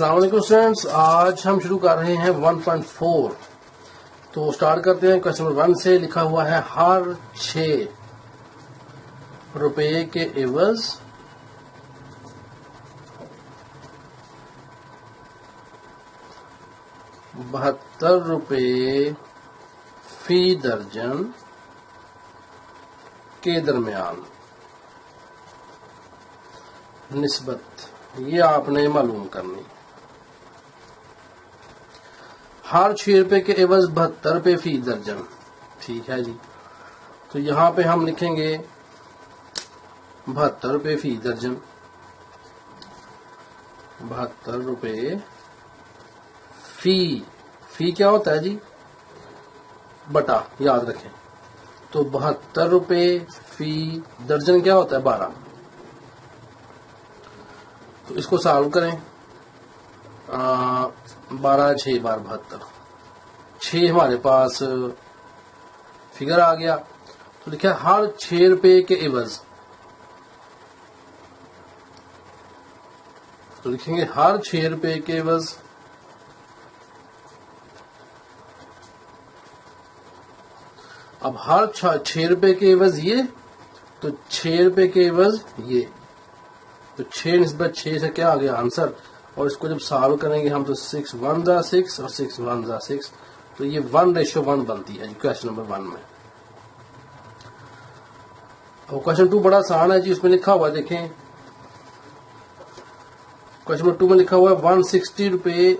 السلام علیکم اسٹوڈینٹس، آج ہم شروع کر رہے ہیں 1.4. تو سٹارٹ کرتے ہیں کوشچن نمبر 1 سے. لکھا ہوا ہے ہر 6 روپے کے عوض ₹72 فی درجن کے درمیان نسبت یہ آپ نے معلوم کرنی. ہر 6 روپے کے عوض ₹72 فی درجن. ٹھیک ہے جی. تو یہاں پہ ہم لکھیں گے ₹72 فی درجن. ₹72 فی کیا ہوتا ہے جی؟ بٹا، یاد رکھیں. تو ₹72 فی درجن کیا ہوتا ہے؟ 12. تو اس کو سالو کریں. 12 6 بار 72. 6 ہمارے پاس فگر آ گیا. تو لکھا ہر 6 روپے کے عوض. تو لکھیں گے ہر 6 روپے کے عوض اب ہر 6 روپے کے عوض یہ، تو 6 روپے کے عوض یہ. تو 6 نسبت 6 سے کیا آ گیا آنسر. اور اس کو جب سالو کریں گے ہم تو 6 1 × 6 اور 6 1 × 6. تو یہ 1:1 بنتی ہے کوشچن نمبر 1 میں. اور کوشچن 2 بڑا آسان ہے جی. اس میں لکھا ہوا دیکھیں، کوشچن نمبر 2 میں لکھا ہوا ہے 160 روپے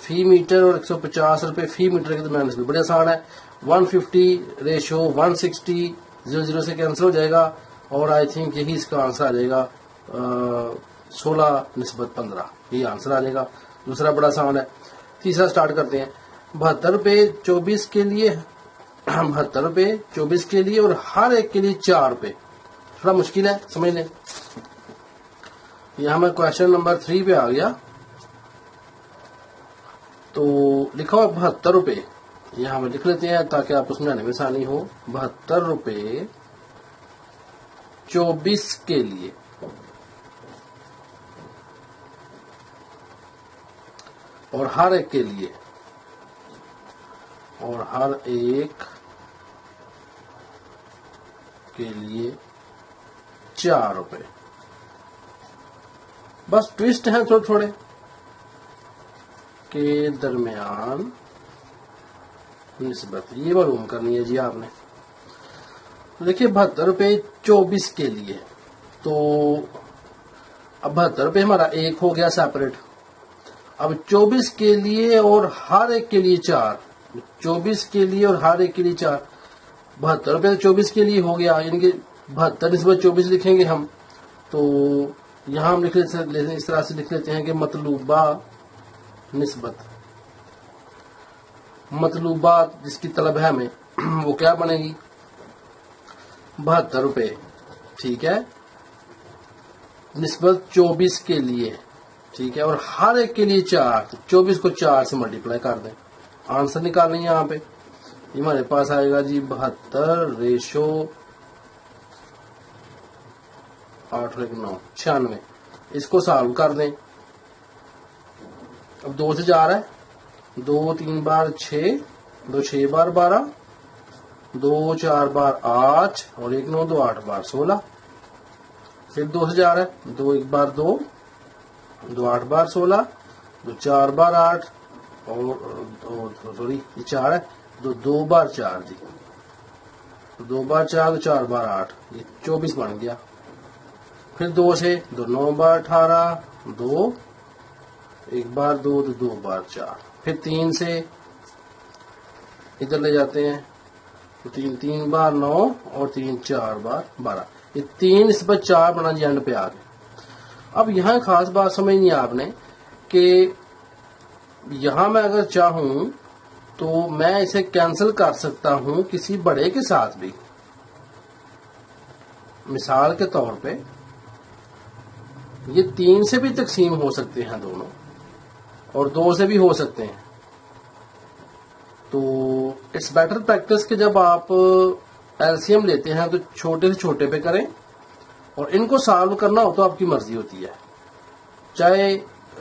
فی میٹر اور 150 روپے فی میٹر کے درمیان نسبت. بڑے آسان ہے. 150:160 0 سے کینسل ہو جائے گا. اور آئی تھنک یہی اس کا آنسر آ جائے گا 16:15. یہ آنسر آ جائے گا. دوسرا بڑا آسان ہے. تیسرا سٹارٹ کرتے ہیں. ₹72 24 کے لیے، ₹72 24 کے لیے اور ہر ایک کے لیے ₹4. تھوڑا مشکل ہے، سمجھ لیں. یہاں میں کوشچن نمبر 3 پہ آ گیا. تو لکھا ہوا ₹72. یہاں ہم لکھ لیتے ہیں تاکہ آپ کو سمجھانے میں آسانی ہو. ₹72 24 کے لیے اور ہر ایک کے لیے، اور ہر ایک کے لیے ₹4. بس ٹویسٹ ہیں تھوڑے تھوڑے کے درمیان نسبت یہ معلوم کرنی ہے جی آپ نے. دیکھیے ₹72 24 کے لیے. تو اب ₹72 ہمارا ایک ہو گیا سیپریٹ. اب 24 کے لیے اور ہر ایک کے لیے 4. 24 کے لیے اور ہر ایک کے لیے 4. ₹72 24 کے لیے ہو گیا، یعنی کہ 72 نسبت 24 لکھیں گے ہم. تو یہاں ہم اس طرح سے لکھ لیتے ہیں کہ مطلوبہ نسبت، مطلوبہ جس کی طلب ہے ہمیں، وہ کیا بنے گی؟ ₹72. ٹھیک ہے، نسبت 24 کے لیے. ٹھیک ہے، اور ہر ایک کے لیے 4. تو 24 کو 4 سے ملٹیپلائی کر دیں. آنسر نکالیں یہاں پہ. یہ ہمارے پاس آئے گا جی 72:8 9 96. اس کو سالو کر دیں. اب 2 سے 4 ہے. 2 3 بار 6، 2 6 بار 12، 2 4 بار 8 اور 1 9 2 8 بار 16. پھر 2 سے 4 ہے. 2 1 بار 2، 2 8 بار 16، 2 4 بار 8 اور سوری یہ 4 ہے. 2 بار 4 جی، 2 بار 4 تو 4 بار 8، یہ 24 بن گیا. پھر 2 سے 2 9 بار 18، 2 1 بار 2 تو 2 بار 4. پھر 3 سے ادھر لے جاتے ہیں تو 3 بار 9 اور 3 4 بار 12. یہ 3 نسبت 4 بنا جی اینڈ پہ آ گئے. اب یہاں خاص بات سمجھنی ہے آپ نے کہ یہاں میں اگر چاہوں تو میں اسے کینسل کر سکتا ہوں کسی بڑے کے ساتھ بھی. مثال کے طور پہ یہ 3 سے بھی تقسیم ہو سکتے ہیں دونوں، اور 2 سے بھی ہو سکتے ہیں. تو اٹس بیٹر پریکٹس کہ جب آپ ایلسیم لیتے ہیں تو چھوٹے سے چھوٹے پہ کریں، اور ان کو سالو کرنا ہو تو آپ کی مرضی ہوتی ہے. چاہے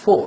4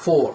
4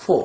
4।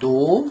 2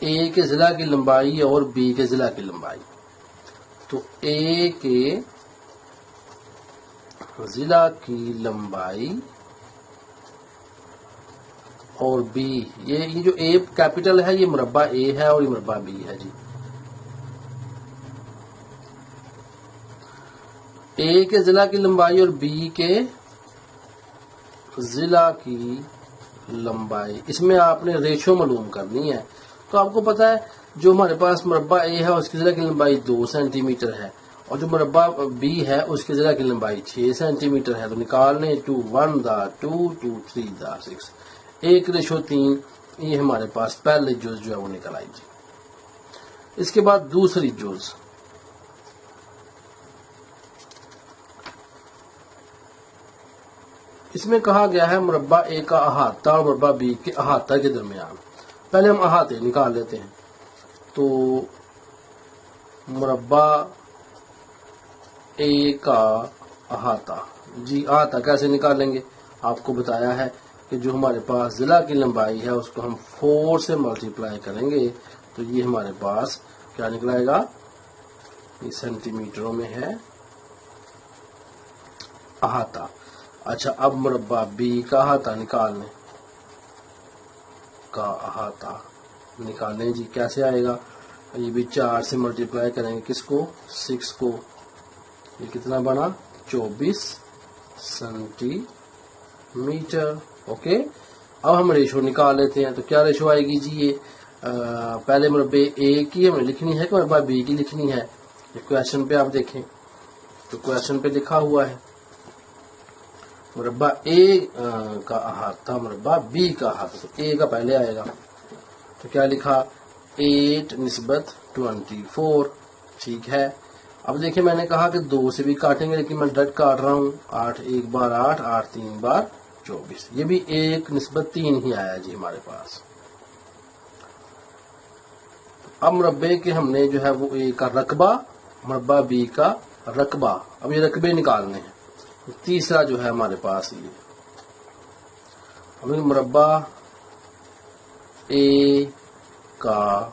اے کے ضلع کی لمبائی اور بی کے ضلع کی لمبائی. تو اے کے ضلع کی لمبائی اور بی، یہ جو اے کیپٹل ہے یہ مربع اے ہے اور یہ مربع بی ہے جی. اے کے ضلع کی لمبائی اور بی کے ضلع کی لمبائی، اس میں آپ نے ریشو معلوم کرنی ہے. تو آپ کو پتا ہے جو ہمارے پاس مربع اے ہے اس کی ضلع کی لمبائی 2 سینٹی میٹر ہے اور جو مربع بی ہے اس کی ضلع کی لمبائی 6 سینٹی میٹر ہے. تو نکالنے 2 1 دا 2 2 3 دا 6، 1:3. یہ ہمارے پاس پہلے جز جو ہے وہ نکل آئی جی. اس کے بعد دوسری جز، اس میں کہا گیا ہے مربع اے کا احاطہ اور مربع بی کے احاطہ کے درمیان. پہلے ہم احاطے نکال لیتے ہیں. تو مربع اے کا احاطہ، جی احاطہ کیسے نکالیں گے؟ آپ کو بتایا ہے کہ جو ہمارے پاس ضلع کی لمبائی ہے اس کو ہم 4 سے ملٹیپلائی کریں گے تو یہ ہمارے پاس کیا نکلائے گا؟ یہ سینٹی میٹروں میں ہے احاطہ. اچھا اب مربع بی کا احاطہ نکالنے جی کیسے آئے گا؟ یہ بھی 4 سے ملٹیپلائی کریں گے کس کو؟ 6 کو. یہ کتنا بنا؟ 24 سینٹی میٹر. اوکے. اب ہم ریشو نکال لیتے ہیں. تو کیا ریشو آئے گی جی؟ یہ پہلے مربع اے کی ہمیں لکھنی ہے کہ مربع بی کی لکھنی ہے؟ یہ کویشچن پہ آپ دیکھیں تو کویشچن پہ لکھا ہوا ہے مربع اے کا احاطہ مربع بی کا احاطہ. تو اے کا پہلے آئے گا. تو کیا لکھا؟ 8:24. ٹھیک ہے. اب دیکھیں میں نے کہا کہ 2 سے بھی کاٹیں گے لیکن میں ڈٹ کاٹ رہا ہوں. 8 1 بار 8، 8 3 بار 24. یہ بھی 1:3 ہی آیا جی ہمارے پاس. اب مربع کے ہم نے جو ہے وہ اے کا رقبہ، مربع بی کا رقبہ، اب یہ رقبے نکالنے ہیں. تیسرا جو ہے ہمارے پاس یہ ہمیں مربع اے کا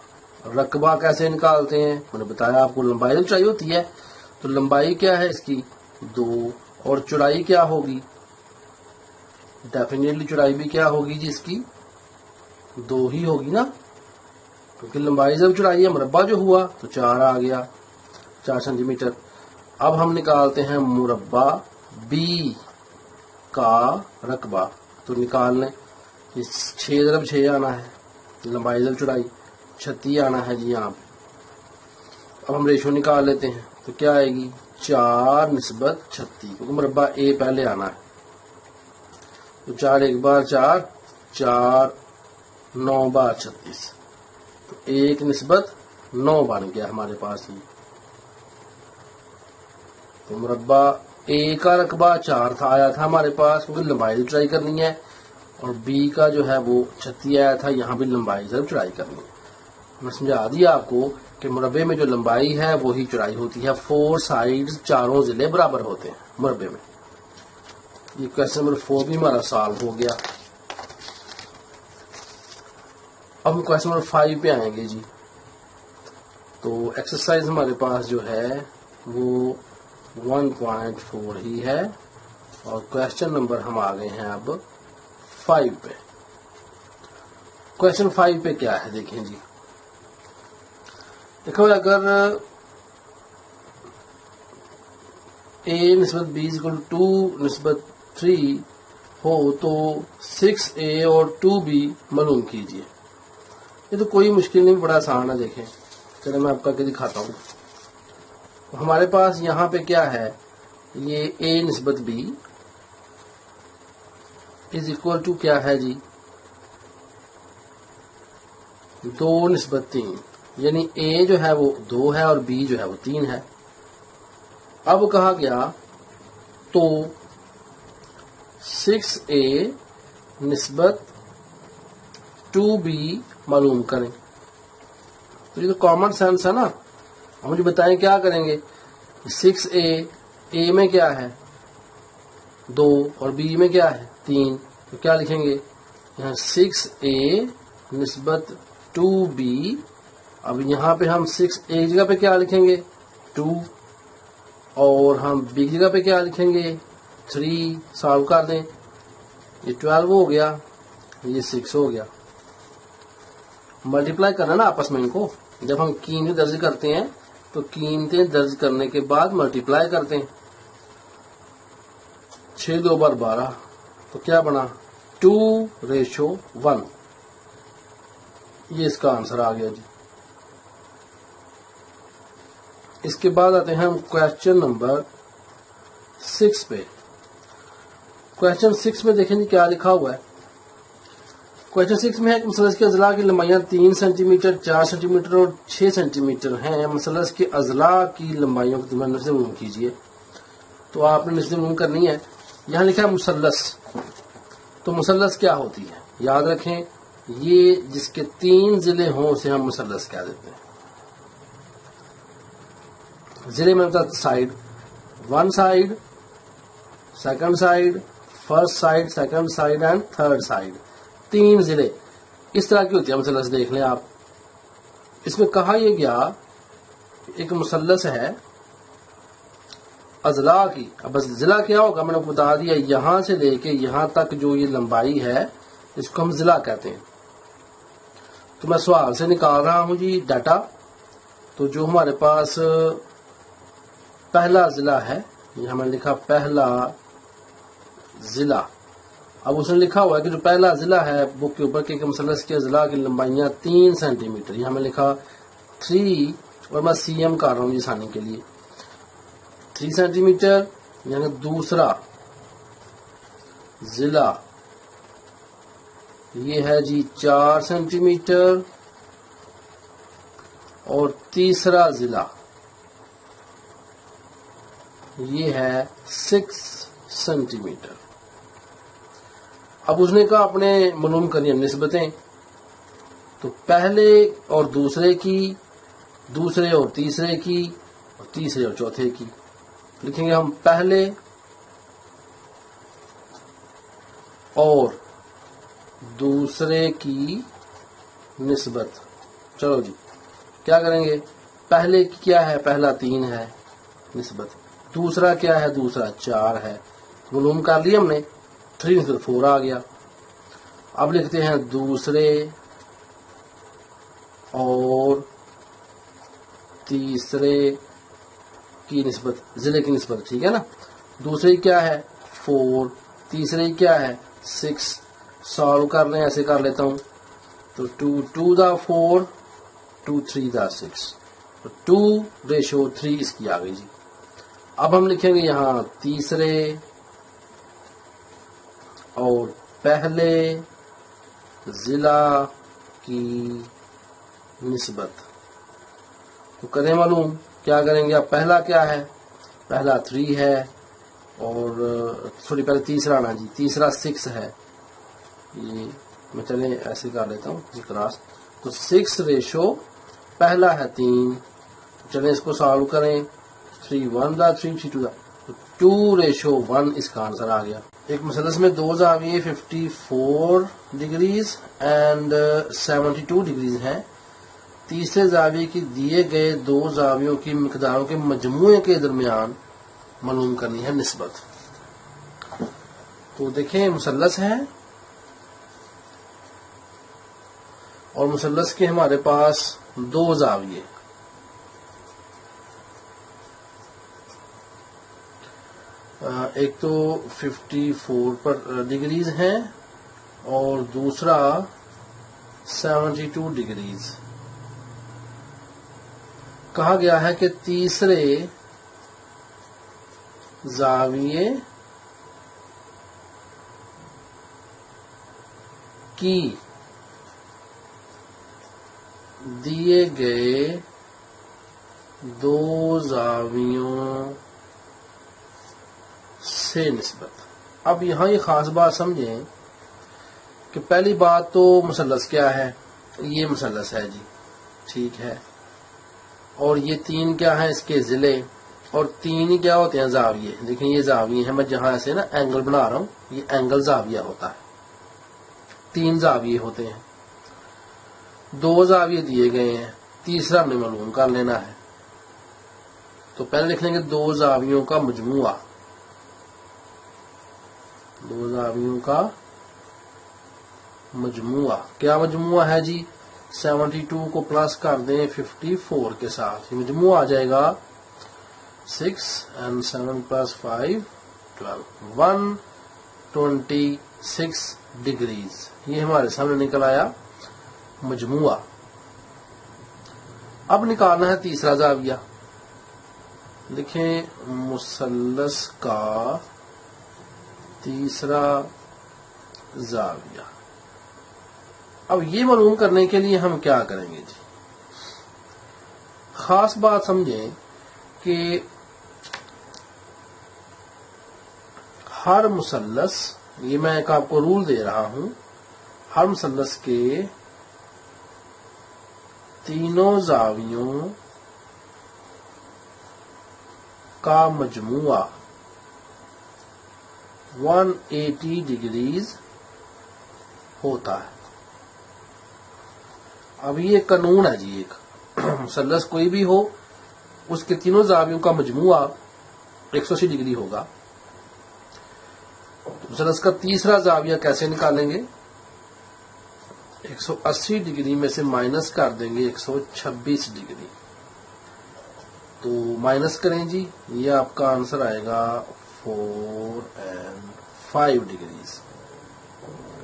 رقبہ کیسے نکالتے ہیں؟ میں نے بتایا آپ کو لمبائی چاہیے ہوتی ہے. تو لمبائی کیا ہے اس کی؟ 2. اور چوڑائی کیا ہوگی؟ ڈیفینیٹلی چوڑائی بھی کیا ہوگی جی اس کی؟ 2 ہی ہوگی نا، کیونکہ لمبائی جب چوڑائی ہے مربع جو ہوا تو 4 آ گیا، 4 سینٹی میٹر. اب ہم نکالتے ہیں مربع بی کا رقبہ. تو نکال لیں. 6 × 6 آنا ہے، لمبائی ضرب چوڑائی 36 آنا ہے جی یہاں پہ. اب ہم ریشو نکال لیتے ہیں. تو کیا آئے گی؟ 4:36، کیونکہ مربع اے پہلے آنا ہے. تو 4 1 بار 4، 4 9 بار 36. تو 1:9 بن گیا ہمارے پاس یہ. تو مربع اے کا رقبہ 4 آیا تھا ہمارے پاس کیونکہ لمبائی ضرب چوڑائی کرنی ہے، اور بی کا جو ہے وہ 36 آیا تھا، یہاں بھی لمبائی ضرب چوڑائی کرنی ہے. میں سمجھا دیا آپ کو کہ مربع میں جو لمبائی ہے وہی چوڑائی ہوتی ہے. 4 سائیڈز، چاروں ضلع برابر ہوتے ہیں مربع میں. یہ کویشچن نمبر 4 بھی ہمارا سالو ہو گیا. اب ہم کویشچن نمبر 5 پہ آئیں گے جی. تو ایکسرسائز ہمارے پاس جو ہے وہ 1.4 ہی ہے اور کویشچن نمبر ہم آ گئے ہیں اب 5 پہ. کویشچن 5 پہ کیا ہے دیکھیں جی. دیکھو اگر A=2:3 ہو تو 6A اور 2B معلوم کیجئے. یہ تو کوئی مشکل نہیں، بڑا آسان ہے. دیکھیں چلے میں آپ کر کے دکھاتا ہوں. ہمارے پاس یہاں پہ کیا ہے؟ یہ A/B = کیا ہے جی؟ 2:3، یعنی A جو ہے وہ 2 ہے اور B جو ہے وہ 3 ہے. اب کہا گیا تو 6A/2B معلوم کریں. تو یہ تو کامن سینس ہے نا. ہم مجھے بتائیں کیا کریں گے. 6A، A میں کیا ہے 2 اور B میں کیا ہے 3. تو کیا لکھیں گے یہاں 6A/2 2b. اب یہاں پہ ہم 6 ایک جگہ پہ کیا لکھیں گے 2, اور ہم بی جگہ پہ کیا لکھیں گے 3. سالو کر دیں, یہ 12 ہو گیا, یہ 6 ہو گیا. ملٹیپلائی کرنا نا آپس میں ان کو. جب ہم قیمتیں درج کرتے ہیں تو قیمتیں درج کرنے کے بعد ملٹیپلائی کرتے ہیں. 6 2 بار 12, تو کیا بنا 2:1. یہ اس کا آنسر آ گیا جی. اس کے بعد آتے ہیں ہم کوشچن نمبر 6 پہ. کوشچن 6 میں دیکھیں جی کیا لکھا ہوا ہے. کوشچن 6 میں ہے کہ مثلث کے اضلاع کی لمبائیاں 3 سینٹی میٹر 4 سینٹی میٹر اور 6 سینٹی میٹر ہیں. مثلث کے اضلاع کی لمبائیوں کو تمہیں نسبت معلوم کیجیے. تو آپ نے نسبت معلوم کرنی ہے. یہاں لکھا ہے مثلث, تو مثلث کیا ہوتی ہے یاد رکھیں, یہ جس کے 3 ضلع ہوں اسے ہم مثلث کہہ دیتے ہیں. ضلع میں مطلب side, 1 side, 2nd side, 1st side, 2nd side and 3rd side. 3 ضلع اس طرح کی ہوتی ہے مثلث. دیکھ لیں آپ, اس میں کہا یہ گیا ایک مثلث ہے اضلاع کی. اب ضلع کیا ہوگا میں نے آپ کو بتا دیا, یہاں سے لے کے یہاں تک جو یہ لمبائی ہے اس کو ہم ضلع کہتے ہیں. تو میں سوال سے نکال رہا ہوں جی ڈاٹا. تو جو ہمارے پاس پہلا ضلع ہے, یہ ہمیں لکھا پہلا ضلع. اب اس نے لکھا ہوا ہے کہ جو پہلا ضلع ہے بک کے اوپر کہ مثلث کے اضلاع کی لمبائیاں 3 سینٹی میٹر, یہ ہمیں لکھا 3, اور میں سی ایم کر رہا ہوں آسانی کے لیے. 3 سینٹی میٹر یعنی دوسرا ضلع یہ ہے جی 4 سینٹی میٹر, اور تیسرا ضلع یہ ہے 6 سینٹی میٹر. اب اس نے کہا اپنے معلوم کرنی نسبتیں. تو پہلے اور دوسرے کی, دوسرے اور تیسرے کی, اور تیسرے اور چوتھے کی. لکھیں گے ہم پہلے اور دوسرے کی نسبت. چلو جی کیا کریں گے, پہلے کی کیا ہے, پہلا 3 ہے نسبت. دوسرا کیا ہے, دوسرا 4 ہے. معلوم کر لیا ہم نے, 3 نسبت 4 آ گیا. اب لکھتے ہیں دوسرے اور تیسرے کی نسبت, ضلع کی نسبت. ٹھیک ہے نا. دوسرے کیا ہے 4, تیسرے کیا ہے 6. سالو کر لیں, ایسے کر لیتا ہوں. تو 2 2 دا 4, 2 3 دا 6, 2:3 اس کی آ گئی جی. اب ہم لکھیں گے یہاں تیسرے اور پہلے ضلع کی نسبت. تو کریں معلوم, کیا کریں گے. اب پہلا کیا ہے, پہلا 3 ہے, اور سوری پہلے تیسرا نا جی, تیسرا 6 ہے. یہ میں چلیں ایسے کر لیتا ہوں یہ کراس. تو 6 پہلا ہے 3, چلیں اس کو سالو کریں. 3 1 دا 3 3 2 دا, 2:1 اس کا آنسر آ گیا. ایک مثلث میں 2 زاویے 54 ڈگریز اینڈ 72 ڈگریز ہیں. تیسرے زاویے کی دیے گئے 2 زاویوں کی مقداروں کے مجموعے کے درمیان معلوم کرنی ہے نسبت. تو دیکھیں مثلث ہے, اور مثلث کے ہمارے پاس 2 زاویے. ایک تو 54 ڈگریز ہیں اور دوسرا 72 ڈگریز. کہا گیا ہے کہ تیسرے زاویے کی دیے گئے 2 زاویوں سے نسبت. اب یہاں یہ خاص بات سمجھیں کہ پہلی بات تو مثلث کیا ہے, یہ مثلث ہے جی, ٹھیک ہے. اور یہ 3 کیا ہیں اس کے ضلع, اور 3 ہی کیا ہوتے ہیں زاویے. دیکھیں یہ زاویے ہیں, میں جہاں سے نا اینگل بنا رہا ہوں یہ اینگل زاویہ ہوتا ہے. 3 زاویے ہوتے ہیں. دو زاویے دیے گئے ہیں، تیسرا ہمیں معلوم کر لینا ہے. تو پہلے لکھ لیں گے دو زاویوں کا مجموعہ. دو زاویوں کا مجموعہ. کیا مجموعہ ہے جی؟ 72 کو پلس کر دیں 54 کے ساتھ، یہ مجموعہ آ جائے گا 6 and 7 plus 5 12 126 ڈگریز. یہ ہمارے سامنے نکل آیا مجموعہ. اب نکالنا ہے تیسرا زاویہ. لکھیں مثلث کا تیسرا زاویہ. اب یہ معلوم کرنے کے لیے ہم کیا کریں گے جی؟ خاص بات سمجھیں کہ ہر مثلث، یہ میں ایک آپ کو رول دے رہا ہوں، ہر مثلث کے تینوں زاویوں کا مجموعہ 180 ڈگریز ہوتا ہے. اب یہ قانون ہے جی، ایک مثلث کوئی بھی ہو اس کے تینوں زاویوں کا مجموعہ 180 ڈگری ہوگا. مثلث کا تیسرا زاویہ کیسے نکالیں گے؟ 180 ڈگری میں سے مائنس کر دیں گے 126 ڈگری. تو مائنس کریں جی، یہ آپ کا آنسر آئے گا 4 and 5 ڈگریز،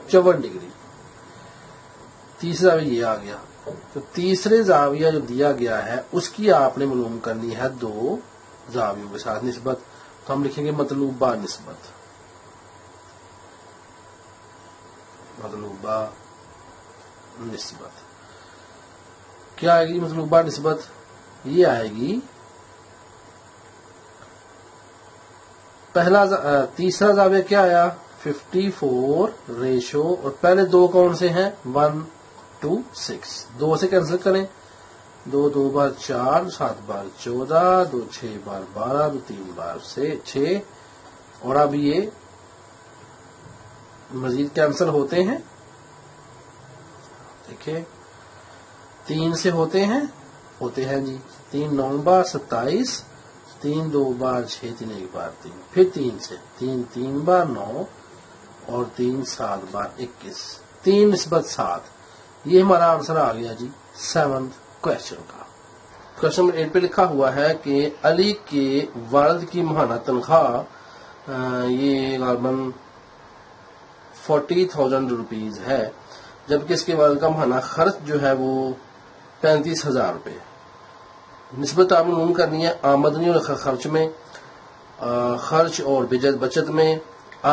54 ڈگری. تیسرا بھی یہ آ گیا. تو تیسرے زاویہ جو دیا گیا ہے اس کی آپ نے معلوم کرنی ہے دو زاویوں کے ساتھ نسبت. تو ہم لکھیں گے مطلوبہ نسبت. مطلوبہ نسبت کیا آئے گی؟ مطلوبہ نسبت یہ آئے گی، تیسرا زاویہ کیا آیا؟ 54 ریشو، اور پہلے دو کون سے ہیں؟ 1 2 6. 2 سے کینسل کریں، 2 2 بار 4، 7 بار 14، 2 6 بار 12، 2 3 بار 6. اور اب یہ مزید کینسل ہوتے ہیں. دیکھیں 3 سے ہوتے ہیں جی. 3 9 بار 27، 3 2 بار 6، 3 1 بار 3، پھر 3 سے 3 3 بار 9، اور 3 7 بار 21. 3 نسبت 7. یہ ہمارا آنسر آ گیا جی 7th کوشچن کا. کوشچن نمبر 8 پہ لکھا ہوا ہے کہ علی کے والد کی ماہانہ تنخواہ یہ غالباً 40,000 روپیز ہے، جبکہ اس کے والد کا ماہانہ خرچ جو ہے وہ 35,000 روپے. نسبت آپ نے معلوم کرنی ہے آمدنی اور خرچ میں، خرچ اور بچت میں،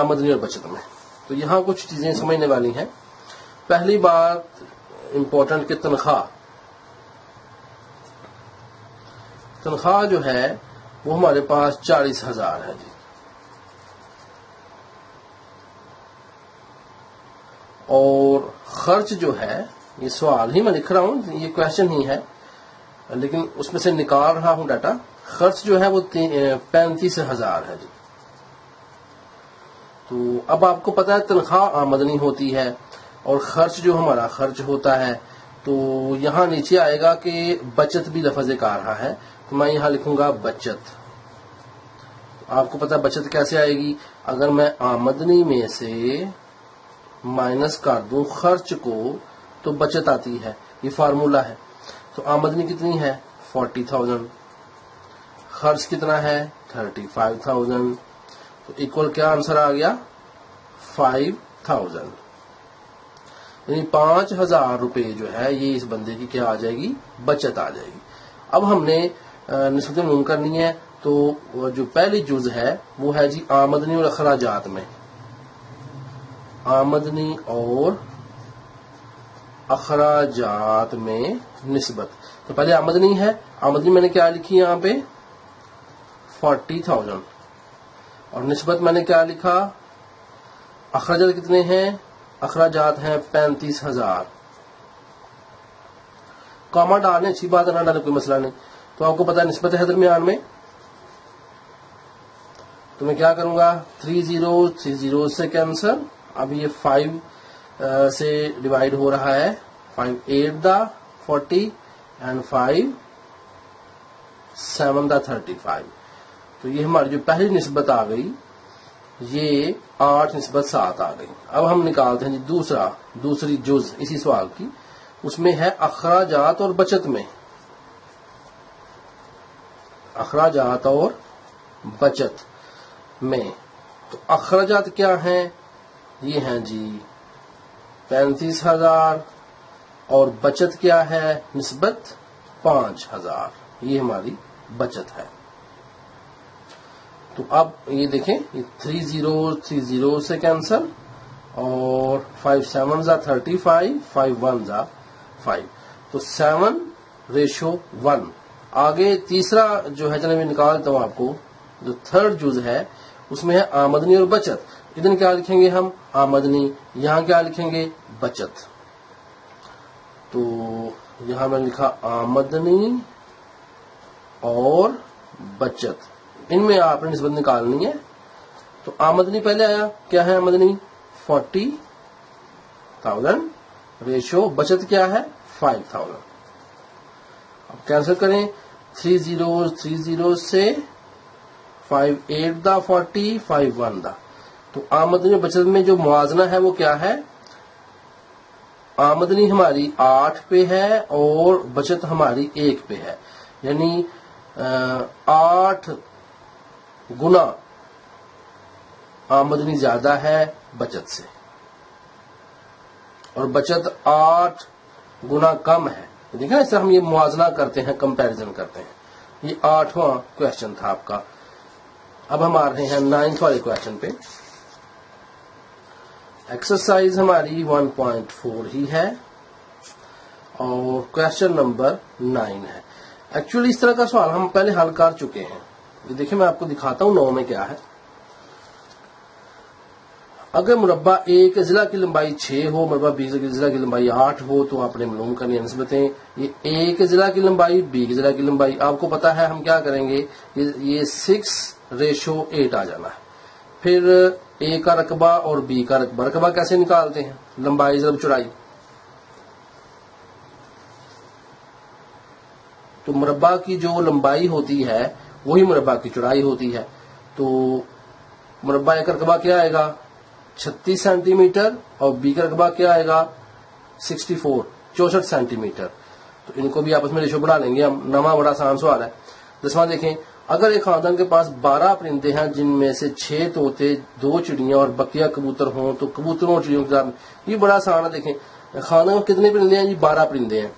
آمدنی اور بچت میں. تو یہاں کچھ چیزیں سمجھنے والی ہیں. پہلی بات امپورٹنٹ کہ تنخواہ جو ہے وہ ہمارے پاس 40,000 ہے جی. اور خرچ جو ہے، یہ سوال ہی میں لکھ رہا ہوں، یہ کوشچن ہی ہے لیکن اس میں سے نکال رہا ہوں ڈاٹا. خرچ جو ہے وہ 35,000 ہے جی. تو اب آپ کو پتا ہے تنخواہ آمدنی ہوتی ہے اور خرچ جو ہمارا خرچ ہوتا ہے. تو یہاں نیچے آئے گا کہ بچت بھی لفظ ایک آ رہا ہے، تو میں یہاں لکھوں گا بچت. آپ کو پتا ہے بچت کیسے آئے گی؟ اگر میں آمدنی میں سے مائنس کر دوں خرچ کو تو بچت آتی ہے. یہ فارمولا ہے. تو آمدنی کتنی ہے؟ 40,000. خرچ کتنا ہے؟ 35,000. تو ایکول کیا آنسر آ گیا؟ 5,000. یعنی 5,000 روپے جو ہے یہ اس بندے کی کیا آ جائے گی؟ بچت آ جائے گی. اب ہم نے نسبت معلوم کرنی ہے. تو جو پہلی جز ہے وہ ہے جی آمدنی اور اخراجات میں. آمدنی اور اخراجات میں نسبت. تو پہلے آمدنی ہے. آمدنی میں نے کیا لکھی یہاں پہ؟ 40,000. اور نسبت میں نے کیا لکھا؟ اخراجات کتنے ہیں؟ اخراجات ہیں 35,000. کاما ڈالنے اچھی بات ہے، نہ ڈالنے کوئی مسئلہ نہیں. تو آپ کو پتا ہے نسبت ہے درمیان میں. تو میں کیا کروں گا؟ 3 0 سے کینسل. اب یہ 5 سے ڈیوائڈ ہو رہا ہے 5 8 دا 40 اینڈ 5 7 دا 35. تو یہ ہماری جو پہلی نسبت آ گئی یہ 8 نسبت 7 آ گئی. اب ہم نکالتے ہیں جی دوسری جز اسی سوال کی. اس میں ہے اخراجات اور بچت میں. اخراجات اور بچت میں تو اخراجات کیا ہیں؟ یہ ہیں جی 35,000 اور بچت کیا ہے؟ نسبت 5,000. یہ ہماری بچت ہے. تو اب یہ دیکھیں یہ 30 سے کینسل اور 5 7 زا 35 5 1 زا 5 تو 7:1. آگے تیسرا جو ہے چلیں میں نکال دیتا ہوں آپ کو. جو تھرڈ جز ہے اس میں ہے آمدنی اور بچت. ادھر کیا لکھیں گے ہم؟ آمدنی. یہاں کیا لکھیں گے؟ بچت. تو یہاں میں لکھا آمدنی اور بچت. ان میں آپ نے نسبت نکالنی ہے. تو آمدنی پہلے آیا. کیا ہے آمدنی؟ 40,000 ریشو. بچت کیا ہے؟ 5,000. اب کینسل کریں. 30 سے 5 8 دا 40 5 1 دا. تو آمدنی اور بچت میں جو موازنہ ہے وہ کیا ہے؟ آمدنی ہماری 8 پہ ہے اور بچت ہماری 1 پہ ہے. یعنی 8 گنا آمدنی زیادہ ہے بچت سے اور بچت 8 گنا کم ہے. دیکھیں اس طرح ہم یہ موازنہ کرتے ہیں، کمپیریزن کرتے ہیں. یہ 8واں کوشچن تھا آپ کا. اب ہم آ رہے ہیں 9th والے کوشچن پہ. ایکسرسائز ہماری 1.4 ہی ہے اور کوشچن نمبر 9 ہے. ایکچولی اس طرح کا سوال ہم پہلے حل کر چکے ہیں. یہ دیکھیں میں آپ کو دکھاتا ہوں 9 میں کیا ہے. اگر مربع اے کے ضلع کی لمبائی 6 ہو، مربع بی کے ضلع کی لمبائی 8 ہو تو آپ نے معلوم کرنی ہے نسبتیں. یہ اے کے ضلع کی لمبائی، بی کے ضلع کی لمبائی. آپ کو پتا ہے ہم کیا کریں گے، یہ 6:8 آ جانا ہے. پھر اے کا رقبہ اور بی کا رقبہ. رقبہ کیسے نکالتے ہیں؟ لمبائی ضرب چوڑائی. تو مربع کی جو لمبائی ہوتی ہے وہی مربع کی چوڑائی ہوتی ہے. تو مربع کا رقبہ کیا آئے گا؟ 36 سینٹی میٹر اور بی کا رقبہ کیا آئے گا؟ 64 سینٹی میٹر. تو ان کو بھی آپس میں ریشو بنا لیں گے ہم. نواں بڑا آسان سوال ہے. 10واں دیکھیں. اگر ایک خاندان کے پاس 12 پرندے ہیں جن میں سے 6 طوطے، 2 چڑیاں اور بقیہ کبوتر ہوں تو کبوتروں اور چڑیوں کے ساتھ. یہ بڑا آسان ہے. دیکھیں خاندان میں کتنے پرندے ہیں جی؟ 12 پرندے ہیں.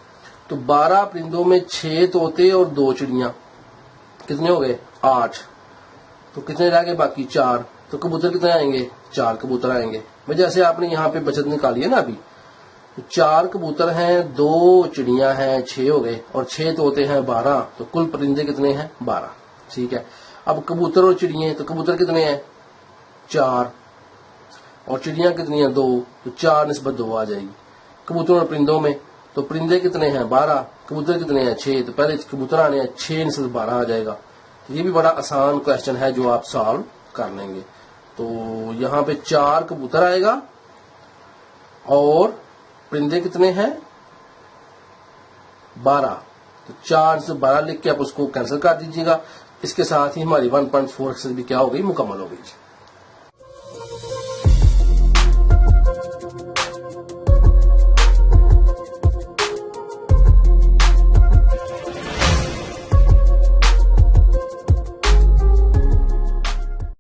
تو 12 پرندوں میں 6 طوطے اور 2 چڑیاں کتنے ہو گئے؟ 8. تو کتنے رہ گئے باقی؟ 4. تو کبوتر کتنے آئیں گے؟ 4 کبوتر آئیں گے. جیسے آپ نے یہاں پہ بچت نکالی ہے نا ابھی. 4 کبوتر ہیں، 2 چڑیاں ہیں، 6 ہو گئے اور 6 طوطے ہیں 12. تو کل پرندے کتنے ہیں؟ 12. ٹھیک ہے. اب کبوتر اور چڑیاں، تو کبوتر کتنے ہیں؟ 4 اور چڑیاں کتنی ہیں؟ 2. تو 4:2 آ جائے گی. کبوتروں اور پرندوں میں تو پرندے کتنے ہیں؟ 12. کبوتر کتنے ہیں؟ 6. تو پہلے کبوتر آنے ہیں، 6:12 آ جائے گا. یہ بھی بڑا آسان کوشچن ہے جو آپ سالو کر لیں گے. تو یہاں پہ 4 کبوتر آئے گا اور پرندے کتنے ہیں؟ 12. تو 4:12 لکھ کے آپ اس کو کینسل کر دیجیے گا. اس کے ساتھ ہی ہماری 1.4 ایکسرسائز بھی کیا ہو گئی؟ مکمل ہو گئی.